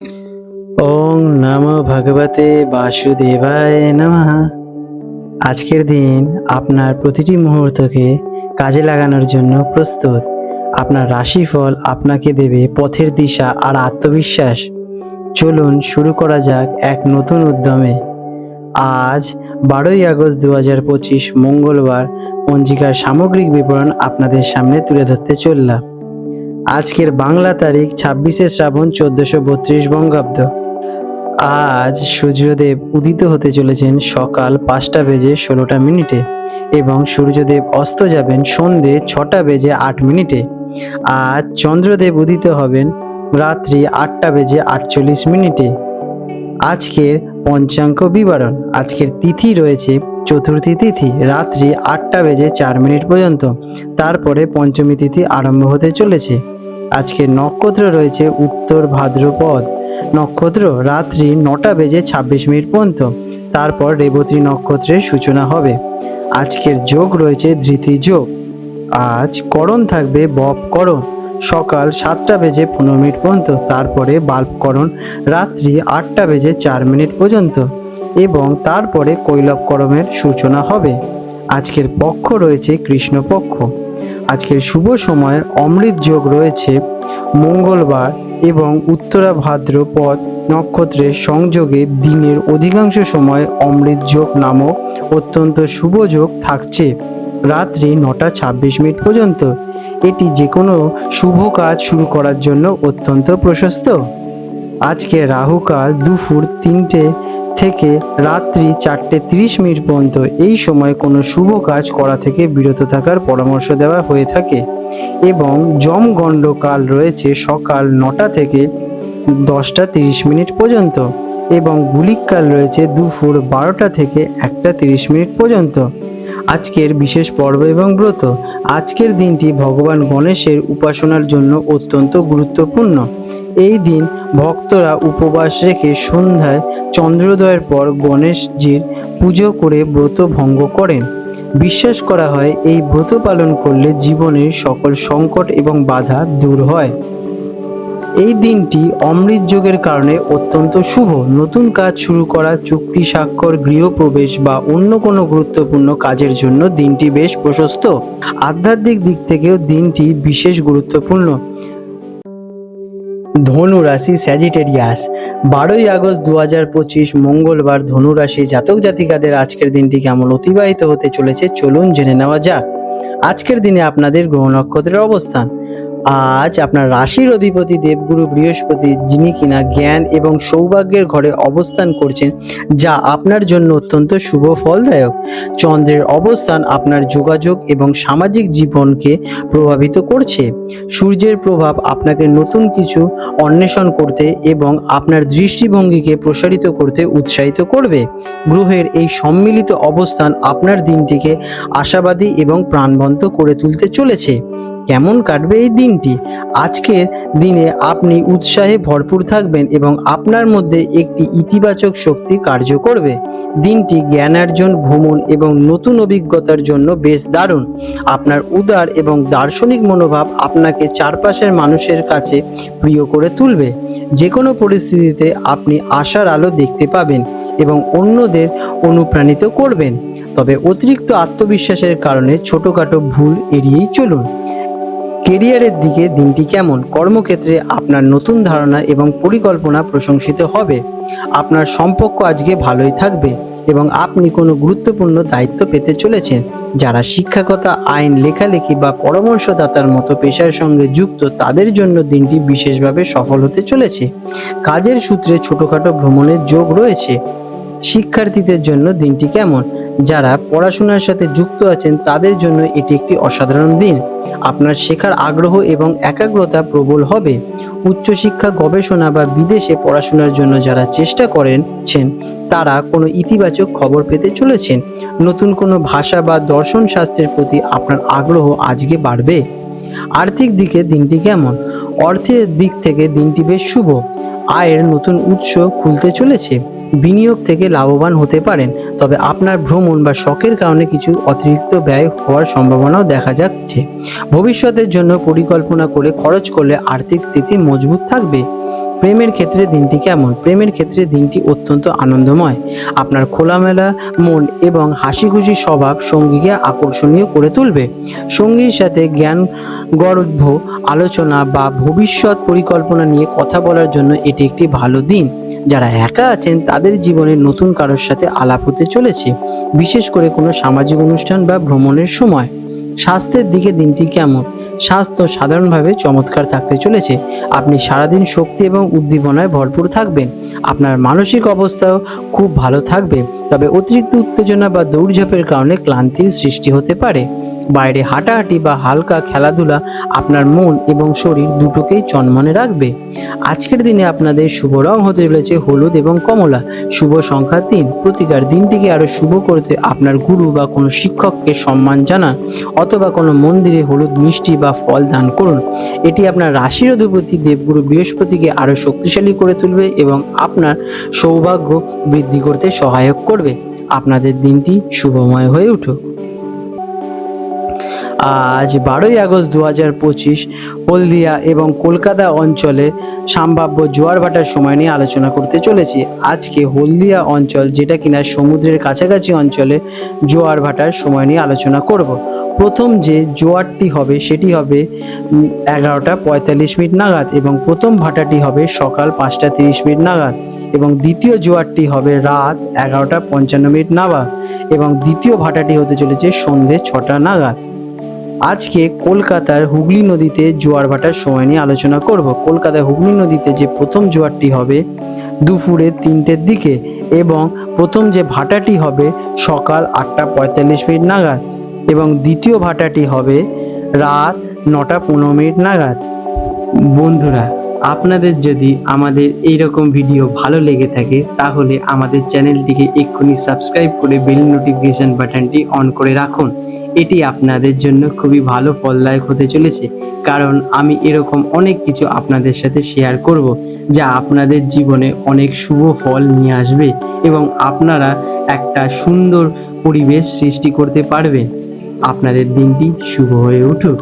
ওং নমো ভগবতে বাসুদেবায় নমঃ। আজকের দিন আপনার প্রতিটি মুহূর্তকে কাজে লাগানোর জন্য প্রস্তুত। আপনার রাশিফল আপনাকে দেবে পথের দিশা আর আত্মবিশ্বাস। চলুন শুরু করা যাক এক নতুন উদ্যমে। আজ 12ই আগস্ট 2025 মঙ্গলবার পঞ্জিকার সামগ্রিক বিবরণ আপনাদের সামনে তুলে ধরতে চললাম। আজকের বাংলা তারিখ 26শে শ্রাবণ 1432 বঙ্গাব্দ। আজ সূর্যদেব উদিত হতে চলেছেন সকাল 5টা বেজে 16টা মিনিটে এবং সূর্যদেব অস্ত যাবেন সন্ধে 6টা বেজে 8 মিনিটে। আজ চন্দ্রদেব উদিত হবেন রাত্রি 8টা বেজে 48 মিনিটে। আজকের পঞ্চাঙ্গ বিবরণ। আজকের তিথি রয়েছে চতুর্থী তিথি রাত্রি 8টা বেজে 4 মিনিট পর্যন্ত, তারপরে পঞ্চমী তিথি আরম্ভ হতে চলেছে। আজকের নক্ষত্র রয়েছে উত্তর ভাদ্রপদ নক্ষত্র রাত্রি 9টা বেজে 26 মিনিট পর্যন্ত, তারপর রেবতী নক্ষত্রের সূচনা হবে। আজকের যোগ রয়েছে ধৃতি যোগ। আজ করণ থাকবে বপকরণ সকাল 7টা বেজে 15 মিনিট পর্যন্ত, তারপরে বাল্বকরণ রাত্রি 8টা বেজে 4 মিনিট পর্যন্ত এবং তারপরে কৈলবকরণের সূচনা হবে। আজকের পক্ষ রয়েছে কৃষ্ণপক্ষ। আজকের শুভ সময় অমৃত যোগ রয়েছে মঙ্গলবার এবং উত্তরা ভাদ্রপদ নক্ষত্রের সংযোগে দিনের অধিকাংশ সময় অমৃত যোগ নামক অত্যন্ত শুভ যোগ থাকছে রাত্রি 9টা 26 মিনিট পর্যন্ত। এটি যে কোনো শুভ কাজ শুরু করার জন্য অত্যন্ত প্রশস্ত। আজকে রাহুকাল দুপুর 3টে থেকে রাত্রি 4টে 30 মিনিট পর্যন্ত। এই সময় কোনো শুভ কাজ করা থেকে বিরত থাকার পরামর্শ দেওয়া হয়ে থাকে এবং যমগণ্ডকাল রয়েছে সকাল 9টা থেকে 10টা 30 মিনিট পর্যন্ত এবং গুলিককাল রয়েছে দুপুর 12টা থেকে 1টা 30 মিনিট পর্যন্ত। আজকের বিশেষ পর্ব এবং ব্রত। আজকের দিনটি ভগবান গণেশের উপাসনার জন্য অত্যন্ত গুরুত্বপূর্ণ। এই দিন ভক্তরা উপবাস রেখে সন্ধ্যায় চন্দ্রোদয়ের পর গণেশজির পুজো করে ব্রত ভঙ্গ করেন। বিশ্বাস করা হয় এই ব্রত পালন করলে জীবনের সকল সংকট এবং বাধা দূর হয়। এই দিনটি অমৃত যোগের কারণে অত্যন্ত শুভ। নতুন কাজ শুরু করা, চুক্তি স্বাক্ষর, গৃহপ্রবেশ বা অন্য কোনো গুরুত্বপূর্ণ কাজের জন্য দিনটি বেশ প্রশস্ত। আধ্যাত্মিক দিক থেকেও দিনটি বিশেষ গুরুত্বপূর্ণ। ধনু রাশি স্যাজিটেরিয়াস। 12ই আগস্ট 2025 মঙ্গলবার ধনু রাশি জাতক জাতিকাদের আজকের দিনটি কেমন অতিবাহিত হতে চলেছে চলুন জেনে নেওয়া যাক। আজকের দিনে আপনাদের গ্রহ নক্ষত্রের অবস্থান। আজ আপনার রাশির অধিপতি দেবগুরু বৃহস্পতি, যিনি কিনা জ্ঞান এবং সৌভাগ্যের ঘরে অবস্থান করছেন, যা আপনার জন্য অত্যন্ত শুভ ফলদায়ক। চন্দ্রের অবস্থান আপনার যোগাযোগ এবং সামাজিক জীবনকে প্রভাবিত করছে। সূর্যের প্রভাব আপনাকে নতুন কিছু অন্বেষণ করতে এবং আপনার দৃষ্টিভঙ্গিকে প্রসারিত করতে উৎসাহিত করবে। গ্রহের এই সম্মিলিত অবস্থান আপনার দিনটিকে আশাবাদী এবং প্রাণবন্ত করে তুলতে চলেছে। কেমন কাটবে এই দিনটি? আজকের দিনে আপনি উৎসাহে ভরপুর থাকবেন এবং আপনার মধ্যে একটি ইতিবাচক শক্তি কার্য করবে। দিনটি জ্ঞানার্জন, ভ্রমণ এবং নতুন অভিজ্ঞতার জন্য বেশ দারুণ। আপনার উদার এবং দার্শনিক মনোভাব আপনাকে চারপাশের মানুষের কাছে প্রিয় করে তুলবে। যে কোনো পরিস্থিতিতে আপনি আশার আলো দেখতে পাবেন এবং অন্যদের অনুপ্রাণিত করবেন। তবে অতিরিক্ত আত্মবিশ্বাসের কারণে ছোটখাটো ভুল এড়িয়েই চলুন। কেরিয়ারের দিকে দিনটি কেমন? কর্মক্ষেত্রে আপনার নতুন ধারণা এবং পরিকল্পনা প্রশংসিত হবে। আপনার সম্পর্ক আজকে ভালোই থাকবে এবং আপনি কোনো গুরুত্বপূর্ণ দায়িত্ব পেতে চলেছেন। যারা শিক্ষকতা, আইন, লেখালেখি বা পরামর্শদাতার মতো পেশার সঙ্গে যুক্ত, তাদের জন্য দিনটি বিশেষভাবে সফল হতে চলেছে। কাজের সূত্রে ছোটখাটো ভ্রমণের যোগ রয়েছে। শিক্ষার্থীদের জন্য দিনটি কেমন? যারা পড়াশোনার সাথে যুক্ত আছেন তাদের জন্য এটি একটি অসাধারণ দিন। আপনার শেখার আগ্রহ এবং একাগ্রতা প্রবল হবে। উচ্চশিক্ষা, গবেষণা বা বিদেশে পড়াশোনার জন্য যারা চেষ্টা করেছেন তারা কোনো ইতিবাচক খবর পেতে চলেছেন। নতুন কোনো ভাষা বা দর্শন শাস্ত্রের প্রতি আপনার আগ্রহ আজকে বাড়বে। আর্থিক দিকে দিনটি কেমন? অর্থের দিক থেকে দিনটি বেশ শুভ। আয়ের নতুন উৎস খুলতে চলেছে। বিনিয়োগ থেকে লাভবান হতে পারেন, তবে আপনার ভ্রমণ বা শখের কারণে কিছু অতিরিক্ত ব্যয় হওয়ার সম্ভাবনাও দেখা যাচ্ছে। ভবিষ্যতের জন্য পরিকল্পনা করে খরচ করলে আর্থিক স্থিতি মজবুত থাকবে। প্রেমের ক্ষেত্রে দিনটি কেমন? প্রেমের ক্ষেত্রে দিনটি অত্যন্ত আনন্দময়। আপনার খোলামেলা মন এবং হাসি খুশি স্বভাব সঙ্গীকে আকর্ষণীয় করে তুলবে। সঙ্গীর সাথে জ্ঞানগর্ভ আলোচনা বা ভবিষ্যৎ পরিকল্পনা নিয়ে কথা বলার জন্য এটি একটি ভালো দিন। যারা একা আছেন তাদের জীবনে নতুন কারোর সাথে আলাপ হতে চলেছে, বিশেষ করে কোনো সামাজিক অনুষ্ঠান বা ভ্রমণের সময়। স্বাস্থ্যের দিকে দিনটি কেমন? স্বাস্থ্য সাধারণভাবে চমৎকার থাকতে চলেছে। আপনি সারাদিন শক্তি এবং উদ্দীপনায় ভরপুর থাকবেন। আপনার মানসিক অবস্থাও খুব ভালো থাকবে, তবে অতিরিক্ত উত্তেজনা বা দৌড়ঝাঁপের কারণে ক্লান্তির সৃষ্টি হতে পারে। বাইরে হাঁটাহাঁটি বা হালকা খেলাধুলা আপনার মন এবং শরীর দুটোকেই চনমনে রাখবে। আজকের দিনে আপনাদের শুভ রং হতে চলেছে হলুদ এবং কমলা। শুভ সংখ্যা ৩। প্রতিকার: দিনটিকে আরো শুভ করতে আপনার গুরু বা কোনো শিক্ষককে সম্মান জানান, অথবা কোনো মন্দিরে হলুদ মিষ্টি বা ফল দান করুন। এটি আপনার রাশির অধিপতি দেবগুরু বৃহস্পতিকে আরো শক্তিশালী করে তুলবে এবং আপনার সৌভাগ্য বৃদ্ধি করতে সহায়ক করবে। আপনাদের দিনটি শুভময় হয়ে উঠুক। আজ 12ই আগস্ট 2025 হলদিয়া এবং কলকাতা অঞ্চলে সম্ভাব্য জোয়ার ভাটার সময় নিয়ে আলোচনা করতে চলেছি। আজকে হলদিয়া অঞ্চল, যেটা কিনা সমুদ্রের কাছাকাছি অঞ্চলে, জোয়ার ভাটার সময় নিয়ে আলোচনা করব। প্রথম যে জোয়ারটি হবে সেটি হবে 11:45 নাগাদ এবং প্রথম ভাটাটি হবে সকাল 5:30 নাগাদ এবং দ্বিতীয় জোয়ারটি হবে রাত 11:55 নাগাদ এবং দ্বিতীয় ভাটাটি হতে চলেছে সন্ধে 6টা নাগাদ। আজকে কলকাতার হুগলি নদীতে জোয়ার ভাটার সময় নিয়ে আলোচনা করব। কলকাতার হুগলি নদীতে যে প্রথম জোয়ারটি হবে দুপুরে 3টের দিকে এবং প্রথম যে ভাটাটি হবে সকাল 8:45 নাগাদ এবং দ্বিতীয় ভাটাটি হবে রাত 9:15 নাগাদ। বন্ধুরা, আপনাদের যদি আমাদের এইরকম ভিডিও ভালো লেগে থাকে তাহলে আমাদের চ্যানেলটিকে এক্ষুনি সাবস্ক্রাইব করে বেল নোটিফিকেশন বাটনটি অন করে রাখুন। এটি আপনাদের জন্য খুবই ভালো ফলদায়ক হতে চলেছে, কারণ আমি এরকম অনেক কিছু আপনাদের সাথে শেয়ার করব যা আপনাদের জীবনে অনেক শুভ ফল নিয়ে আসবে এবং আপনারা একটা সুন্দর পরিবেশ সৃষ্টি করতে পারবেন। আপনাদের দিনটি শুভ হয়ে উঠুক।